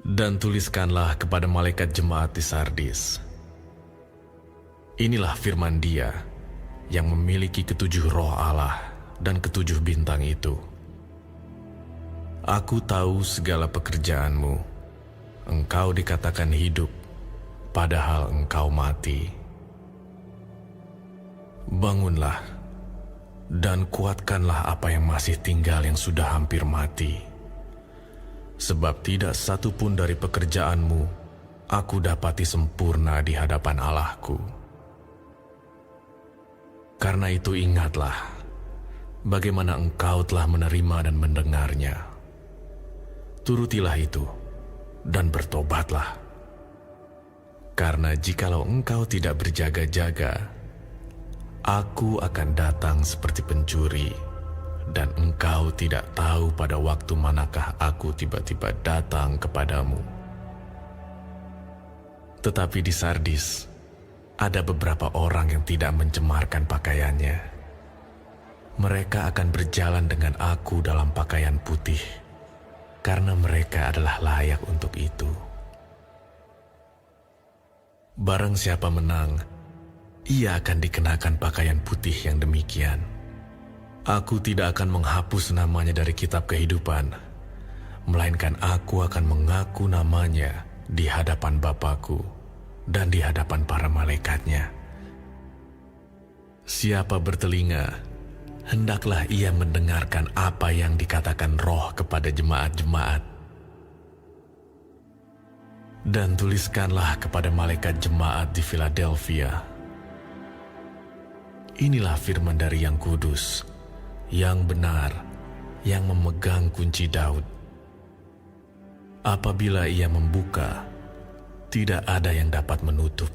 Dan tuliskanlah kepada malaikat jemaat di Sardis. Inilah firman Dia yang memiliki ketujuh roh Allah dan ketujuh bintang itu. Aku tahu segala pekerjaanmu. Engkau dikatakan hidup, padahal engkau mati. Bangunlah dan kuatkanlah apa yang masih tinggal yang sudah hampir mati. Sebab tidak satu pun dari pekerjaanmu aku dapati sempurna di hadapan Allahku. Karena itu ingatlah bagaimana engkau telah menerima dan mendengarnya. Turutilah itu dan bertobatlah. Karena jikalau engkau tidak berjaga-jaga, aku akan datang seperti pencuri, dan engkau tidak tahu pada waktu manakah aku tiba-tiba datang kepadamu. Tetapi di Sardis, ada beberapa orang yang tidak mencemarkan pakaiannya. Mereka akan berjalan dengan aku dalam pakaian putih, karena mereka adalah layak untuk itu. Barang siapa menang, ia akan dikenakan pakaian putih yang demikian. Aku tidak akan menghapus namanya dari kitab kehidupan, melainkan aku akan mengaku namanya di hadapan Bapa-Ku dan di hadapan para malaikatnya. Siapa bertelinga, hendaklah ia mendengarkan apa yang dikatakan Roh kepada jemaat-jemaat. Dan tuliskanlah kepada malaikat jemaat di Philadelphia. Inilah firman dari Yang Kudus, yang benar, yang memegang kunci Daud. Apabila ia membuka, tidak ada yang dapat menutup.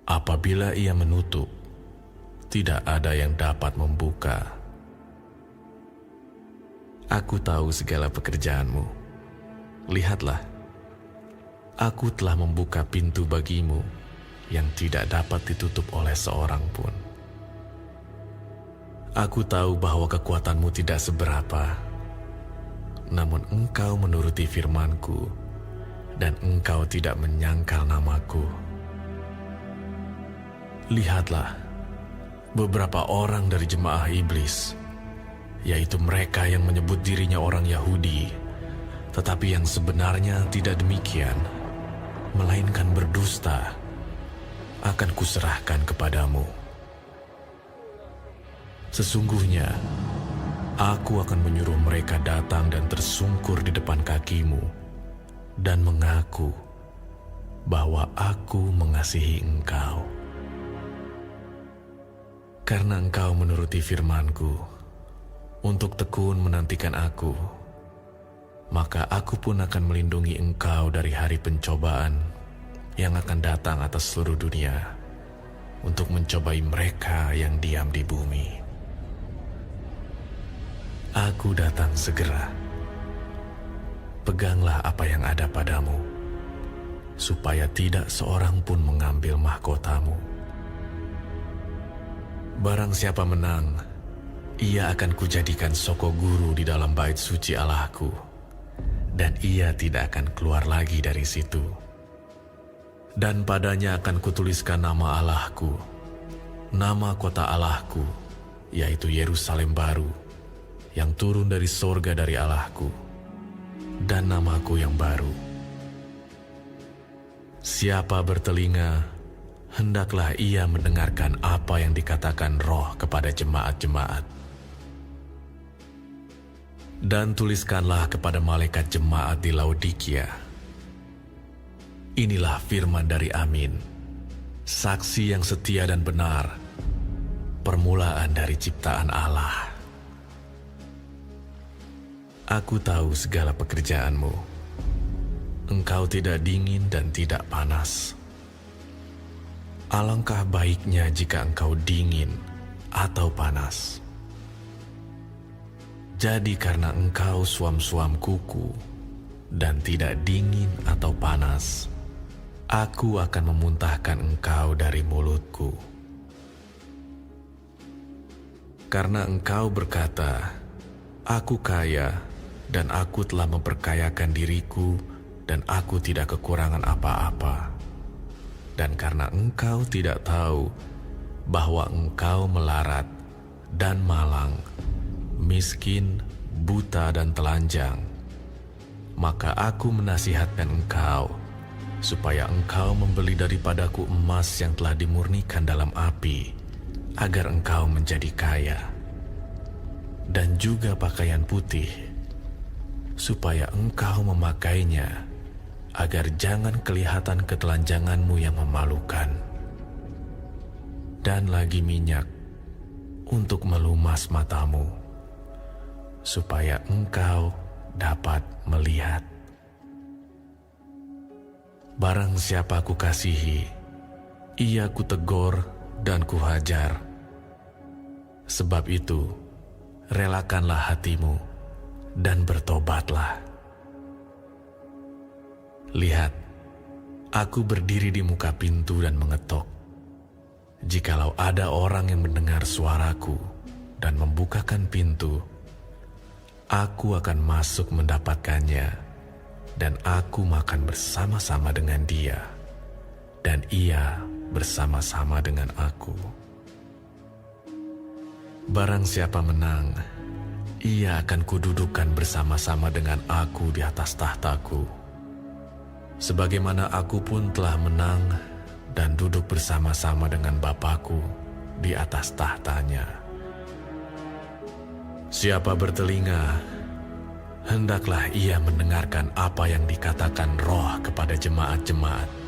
Apabila ia menutup, tidak ada yang dapat membuka. Aku tahu segala pekerjaanmu. Lihatlah, aku telah membuka pintu bagimu yang tidak dapat ditutup oleh seorang pun. Aku tahu bahwa kekuatanmu tidak seberapa, namun engkau menuruti firman-Ku, dan engkau tidak menyangkal nama-Ku. Lihatlah, beberapa orang dari jemaah iblis, yaitu mereka yang menyebut dirinya orang Yahudi, tetapi yang sebenarnya tidak demikian, melainkan berdusta, akan kuserahkan kepadamu. Sesungguhnya, aku akan menyuruh mereka datang dan tersungkur di depan kakimu dan mengaku bahwa aku mengasihi engkau. Karena engkau menuruti firman-Ku untuk tekun menantikan aku, maka aku pun akan melindungi engkau dari hari pencobaan yang akan datang atas seluruh dunia untuk mencobai mereka yang diam di bumi. Aku datang segera. Peganglah apa yang ada padamu, supaya tidak seorang pun mengambil mahkotamu. Barang siapa menang, ia akan kujadikan soko guru di dalam bait suci Allahku, dan ia tidak akan keluar lagi dari situ. Dan padanya akan kutuliskan nama Allahku, nama kota Allahku, yaitu Yerusalem baru, yang turun dari sorga dari Allahku, dan namaku yang baru. Siapa bertelinga, hendaklah ia mendengarkan apa yang dikatakan Roh kepada jemaat-jemaat. Dan tuliskanlah kepada malaikat jemaat di Laodikia. Inilah firman dari Amin, saksi yang setia dan benar, permulaan dari ciptaan Allah. Aku tahu segala pekerjaanmu. Engkau tidak dingin dan tidak panas. Alangkah baiknya jika engkau dingin atau panas. Jadi karena engkau suam-suam kuku dan tidak dingin atau panas, aku akan memuntahkan engkau dari mulutku. Karena engkau berkata, aku kaya dan aku telah memperkayakan diriku dan aku tidak kekurangan apa-apa. Dan karena engkau tidak tahu bahwa engkau melarat dan malang, miskin, buta dan telanjang, maka aku menasihatkan engkau supaya engkau membeli daripadaku emas yang telah dimurnikan dalam api, agar engkau menjadi kaya, dan juga pakaian putih, supaya engkau memakainya, agar jangan kelihatan ketelanjanganmu yang memalukan, dan lagi minyak untuk melumas matamu, supaya engkau dapat melihat. Barang siapa kukasihi, ia kutegur dan kuhajar. Sebab itu, relakanlah hatimu dan bertobatlah. Lihat, aku berdiri di muka pintu dan mengetok. Jikalau ada orang yang mendengar suaraku dan membukakan pintu, aku akan masuk mendapatkannya, dan aku makan bersama-sama dengan dia, dan ia bersama-sama dengan aku. Barang siapa menang, ia akan kududukan bersama-sama dengan aku di atas tahtaku, sebagaimana aku pun telah menang dan duduk bersama-sama dengan Bapakku di atas tahtanya. Siapa bertelinga, hendaklah ia mendengarkan apa yang dikatakan Roh kepada jemaat-jemaat.